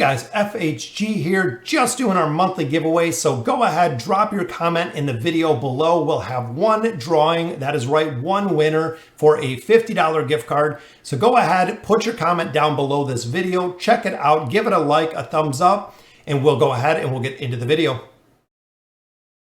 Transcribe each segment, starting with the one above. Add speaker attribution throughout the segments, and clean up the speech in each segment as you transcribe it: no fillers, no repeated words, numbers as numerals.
Speaker 1: guys, FHG here, just doing our monthly giveaway. So go ahead, drop your comment in the video below. We'll have one drawing, that is right, one winner for a $50 gift card. So go ahead, put your comment down below this video, check it out, give it a like, a thumbs up, and we'll go ahead and we'll get into the video.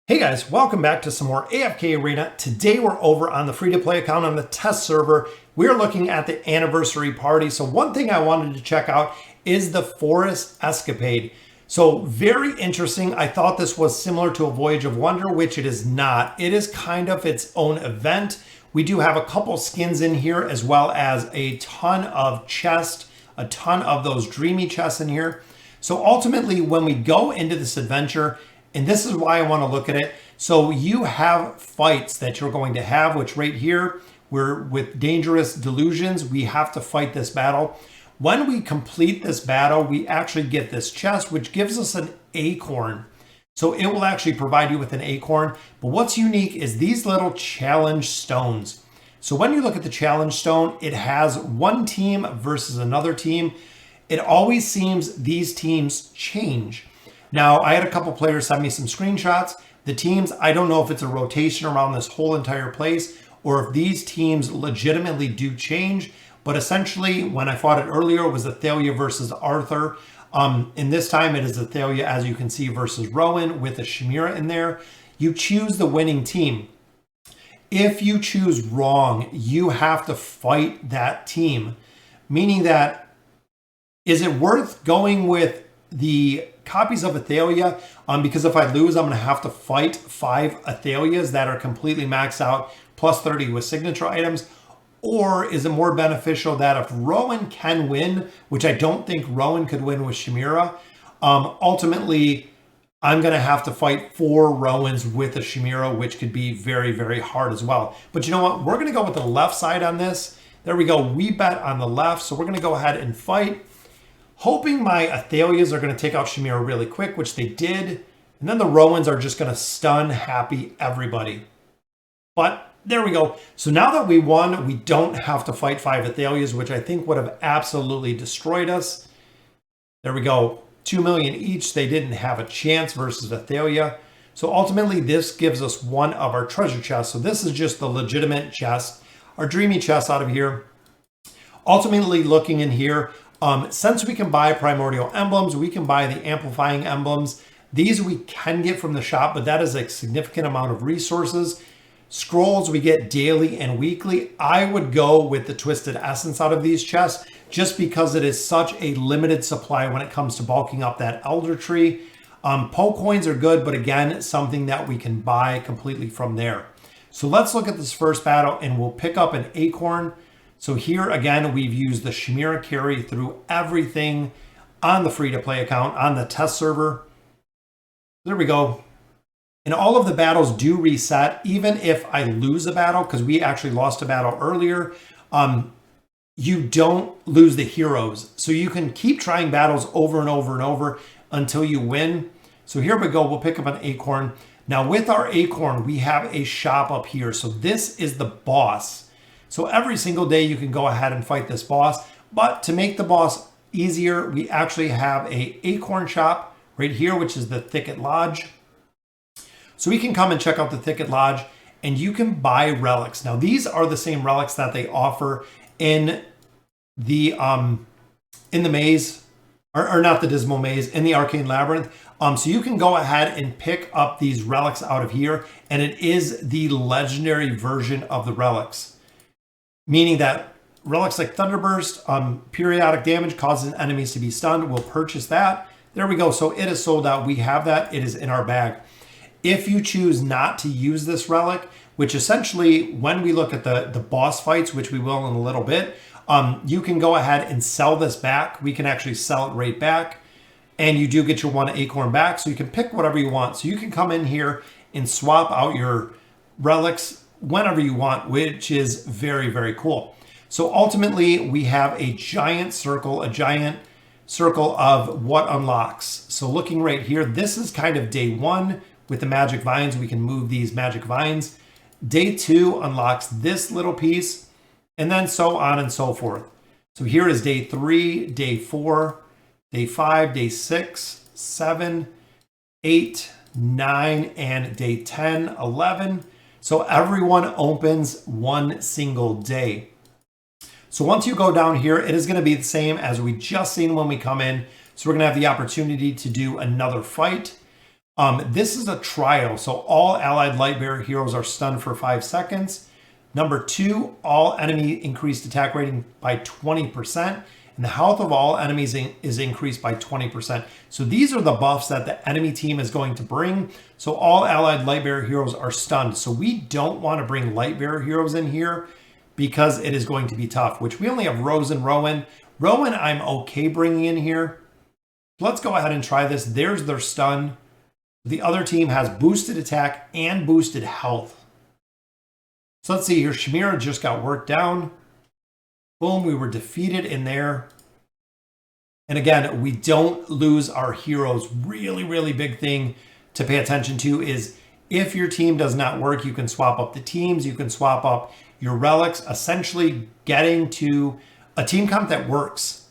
Speaker 1: Hey guys, welcome back to some more AFK Arena. Today we're over on the free-to-play account on the test server. We're looking at the anniversary party. So one thing I wanted to check out is the Forest Escapade. So very interesting. I thought this was similar to a Voyage of Wonder, which it is not. It is kind of its own event. We do have a couple skins in here, as well as a ton of chests, a ton of those dreamy chests in here. So ultimately, when we go into this adventure, and this is why I want to look at it. So you have fights that you're going to have, which right here, we're with Dangerous Delusions. We have to fight this battle. When we complete this battle, we actually get this chest, which gives us an acorn. So it will actually provide you with an acorn. But what's unique is these little challenge stones. So when you look at the challenge stone, it has one team versus another team. It always seems these teams change. Now, I had a couple players send me some screenshots. The teams, I don't know if it's a rotation around this whole entire place or if these teams legitimately do change. But essentially, when I fought it earlier, it was Athalia versus Arthur. In this time, it is Athalia, as you can see, versus Rowan with a Chimera in there. You choose the winning team. If you choose wrong, you have to fight that team. Meaning that, is it worth going with the copies of Athalia? Because if I lose, I'm going to have to fight 5 Athalias that are completely maxed out, plus 30 with signature items. Or is it more beneficial that if Rowan can win, which I don't think Rowan could win with Chimera, ultimately, I'm going to have to fight 4 Rowans with a Chimera, which could be very, very hard as well. But you know what? We're going to go with the left side on this. There we go. We bet on the left. So we're going to go ahead and fight, hoping my Athalias are going to take out Chimera really quick, which they did. And then the Rowans are just going to stun happy everybody. But there we go. So now that we won, we don't have to fight 5 Athalias, which I think would have absolutely destroyed us. There we go. 2 million each. They didn't have a chance versus Athalia. So ultimately, this gives us one of our treasure chests. So this is just the legitimate chest, our dreamy chest out of here. Ultimately, looking in here, since we can buy primordial emblems, we can buy the amplifying emblems. These we can get from the shop, but that is a significant amount of resources. Scrolls we get daily and weekly. I would go with the Twisted Essence out of these chests just because it is such a limited supply when it comes to bulking up that Elder Tree. Poe coins are good, but again, something that we can buy completely from there. So let's look at this first battle and we'll pick up an acorn. So here again, we've used the Chimera carry through everything on the free-to-play account, on the test server. There we go. And all of the battles do reset, even if I lose a battle, because we actually lost a battle earlier. You don't lose the heroes. So you can keep trying battles over and over and over until you win. So here we go. We'll pick up an acorn. Now with our acorn, we have a shop up here. So this is the boss. So every single day you can go ahead and fight this boss. But to make the boss easier, we actually have a acorn shop right here, which is the Thicket Lodge. So we can come and check out the Thicket Lodge and you can buy relics. Now these are the same relics that they offer in the maze, or not the Dismal Maze, in the Arcane Labyrinth. So you can go ahead and pick up these relics out of here, and it is the legendary version of the relics. Meaning that relics like Thunderburst, periodic damage causes enemies to be stunned. We'll purchase that. There we go. So it is sold out. We have that. It is in our bag. If you choose not to use this relic, which essentially when we look at the boss fights, which we will in a little bit, you can go ahead and sell this back. We can actually sell it right back. And you do get your 1 acorn back. So you can pick whatever you want. So you can come in here and swap out your relics whenever you want, which is very, very cool. So ultimately, we have a giant circle of what unlocks. So looking right here, this is kind of day 1 with the magic vines. We can move these magic vines. Day 2 unlocks this little piece, and then so on and so forth. So here is day 3, day 4, day 5, day 6, 7, 8, 9, and day 10, 11. So everyone opens one single day. So once you go down here, it is going to be the same as we just seen when we come in. So we're going to have the opportunity to do another fight. This is a trial. So all allied light bearer heroes are stunned for 5 seconds. Number 2, all enemy increased attack rating by 20%. And the health of all enemies is increased by 20%. So these are the buffs that the enemy team is going to bring. So all allied light bearer heroes are stunned. So we don't want to bring light bearer heroes in here because it is going to be tough, which we only have Rose and Rowan. Rowan, I'm okay bringing in here. Let's go ahead and try this. There's their stun. The other team has boosted attack and boosted health. So let's see here. Chimera just got worked down. Boom, we were defeated in there. And again, we don't lose our heroes. Really, really big thing to pay attention to is if your team does not work, you can swap up the teams. You can swap up your relics. Essentially getting to a team comp that works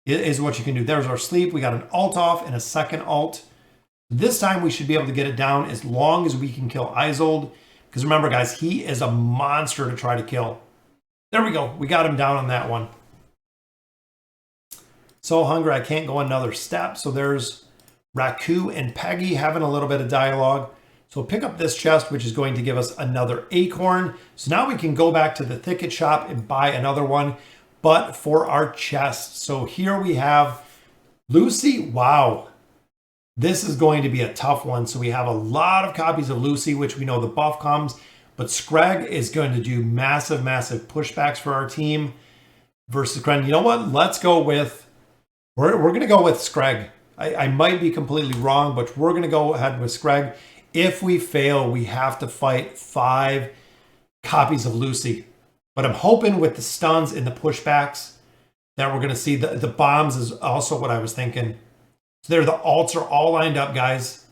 Speaker 1: is what you can do. There's our sleep. We got an alt off and a second alt. This time we should be able to get it down as long as we can kill Isolde. Because remember, guys, he is a monster to try to kill. There we go. We got him down on that one. So hungry, I can't go another step. So there's Raku and Peggy having a little bit of dialogue. So we'll pick up this chest, which is going to give us another acorn. So now we can go back to the Thicket shop and buy another one, but for our chest. So here we have Lucy. Wow. This is going to be a tough one. So we have a lot of copies of Lucy, which we know the buff comes, but Scrag is going to do massive, massive pushbacks for our team versus Kren. You know what? Let's go with, we're going to go with Scrag. I might be completely wrong, but we're going to go ahead with Scrag. If we fail, we have to fight 5 copies of Lucy. But I'm hoping with the stuns and the pushbacks that we're going to see the bombs is also what I was thinking. So there, the alts are all lined up, guys.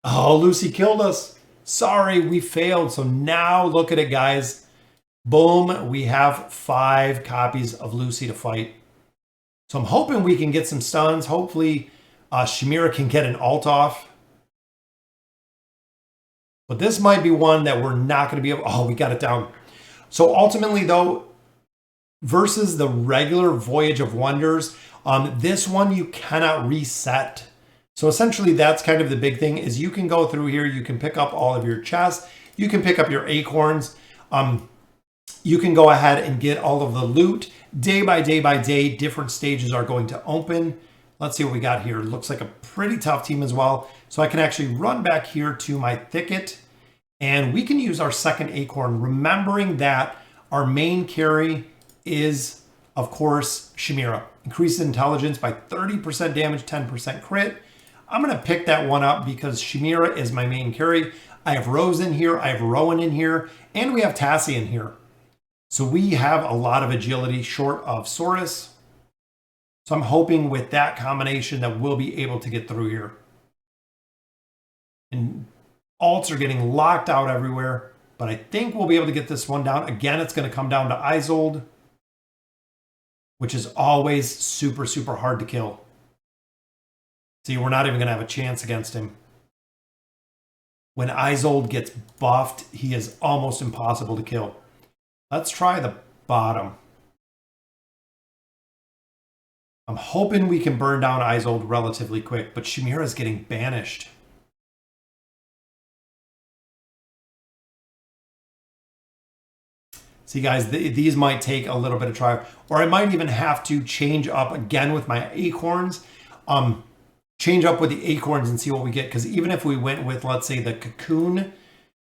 Speaker 1: Oh, Lucy killed us. Sorry, we failed. So now look at it, guys. Boom, we have 5 copies of Lucy to fight. So I'm hoping we can get some stuns. Hopefully, Chimera can get an alt off. But this might be one that we're not going to be able... Oh, we got it down. So ultimately, though, versus the regular Voyage of Wonders, this one you cannot reset. So essentially, that's kind of the big thing is you can go through here. You can pick up all of your chests. You can pick up your acorns. You can go ahead and get all of the loot. Day by day by day, different stages are going to open. Let's see what we got here. Looks like a pretty tough team as well. So I can actually run back here to my Thicket, and we can use our second acorn, remembering that our main carry is, of course, Chimera. Increases intelligence by 30% damage, 10% crit. I'm going to pick that one up because Chimera is my main carry. I have Rose in here, I have Rowan in here, and we have Tassie in here. So we have a lot of agility short of Saurus. So I'm hoping with that combination that we'll be able to get through here. And alts are getting locked out everywhere, but I think we'll be able to get this one down. Again, it's going to come down to Isolde, which is always super, super hard to kill. See, we're not even going to have a chance against him. When Isolde gets buffed, he is almost impossible to kill. Let's try the bottom. I'm hoping we can burn down Isolde relatively quick, but Chimera is getting banished. See, guys, these might take a little bit of trial, or I might even have to change up again with my acorns. Change up with the acorns and see what we get, because even if we went with, let's say, the cocoon,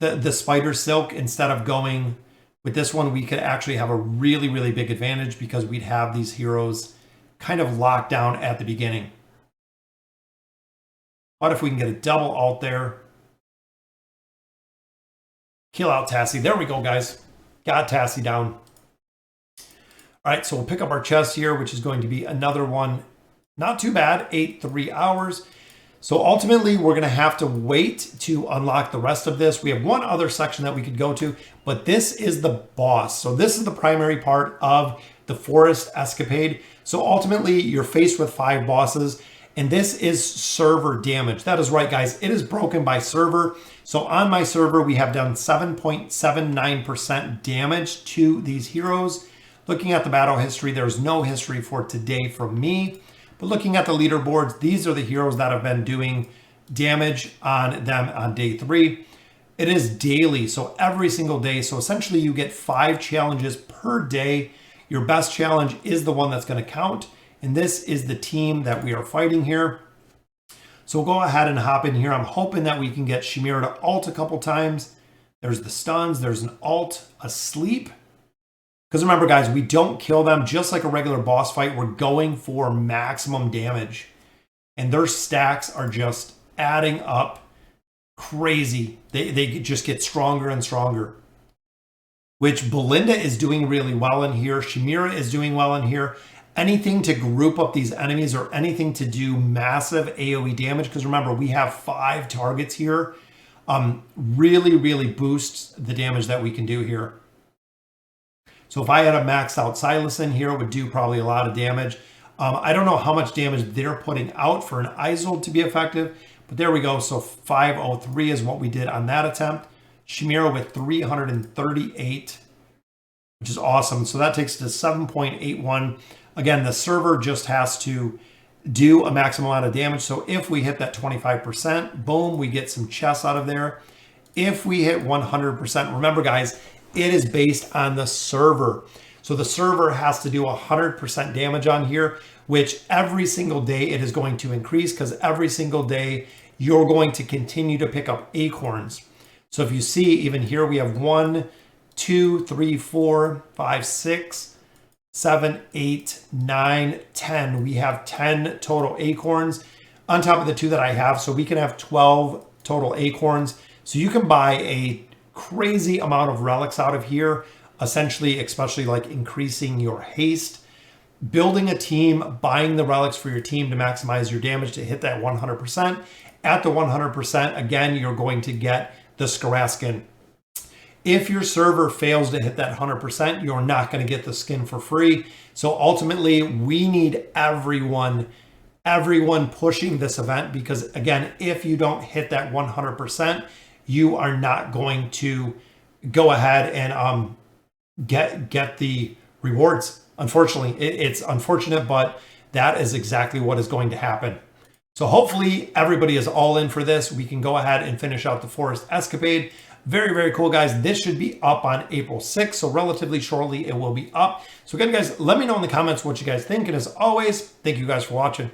Speaker 1: the spider silk, instead of going with this one, we could actually have a really, really big advantage because we'd have these heroes kind of locked down at the beginning. What if we can get a double alt there? Kill out Tassie. There we go, guys. Got Tassie down. All right, so we'll pick up our chest here, which is going to be another one. Not too bad, 3 hours. So ultimately, we're going to have to wait to unlock the rest of this. We have one other section that we could go to, but this is the boss. So this is the primary part of the Forest Escapade. So ultimately, you're faced with 5 bosses, and this is server damage. That is right, guys. It is broken by server. So on my server, we have done 7.79% damage to these heroes. Looking at the battle history, there's no history for today from me. But looking at the leaderboards, these are the heroes that have been doing damage on them on day 3. It is daily, so every single day. So essentially you get 5 challenges per day. Your best challenge is the one that's going to count. And this is the team that we are fighting here. So we'll go ahead and hop in here. I'm hoping that we can get Chimera to ult a couple times. There's the stuns. There's an ult, a sleep. Because remember, guys, we don't kill them just like a regular boss fight. We're going for maximum damage. And their stacks are just adding up crazy. They just get stronger and stronger. Which Belinda is doing really well in here. Chimera is doing well in here. Anything to group up these enemies or anything to do massive AoE damage. Because remember, we have 5 targets here. Really boosts the damage that we can do here. So if I had a maxed out Silas in here, it would do probably a lot of damage. I don't know how much damage they're putting out for an Isold to be effective, but there we go. So 503 is what we did on that attempt. Chimera with 338, which is awesome. So that takes it to 7.81. Again, the server just has to do a maximum amount of damage. So if we hit that 25%, boom, we get some chests out of there. If we hit 100%, remember guys, it is based on the server. So the server has to do 100% damage on here, which every single day it is going to increase because every single day you're going to continue to pick up acorns. So if you see, even here we have 1, 2, 3, 4, 5, 6, 7, 8, 9, 10. We have 10 total acorns on top of the 2 that I have. So we can have 12 total acorns. So you can buy a crazy amount of relics out of here, essentially, especially like increasing your haste, building a team, buying the relics for your team to maximize your damage to hit that 100%. At the 100%, again, you're going to get the Skara skin. If your server fails to hit that 100%, you're not going to get the skin for free. So ultimately, we need everyone pushing this event because, again, if you don't hit that 100%, you are not going to go ahead and get the rewards. Unfortunately, it's unfortunate, but that is exactly what is going to happen. So hopefully everybody is all in for this. We can go ahead and finish out the Forest Escapade. Very cool, guys. This should be up on April 6th, so relatively shortly it will be up. So again, guys, let me know in the comments what you guys think. And as always, thank you guys for watching.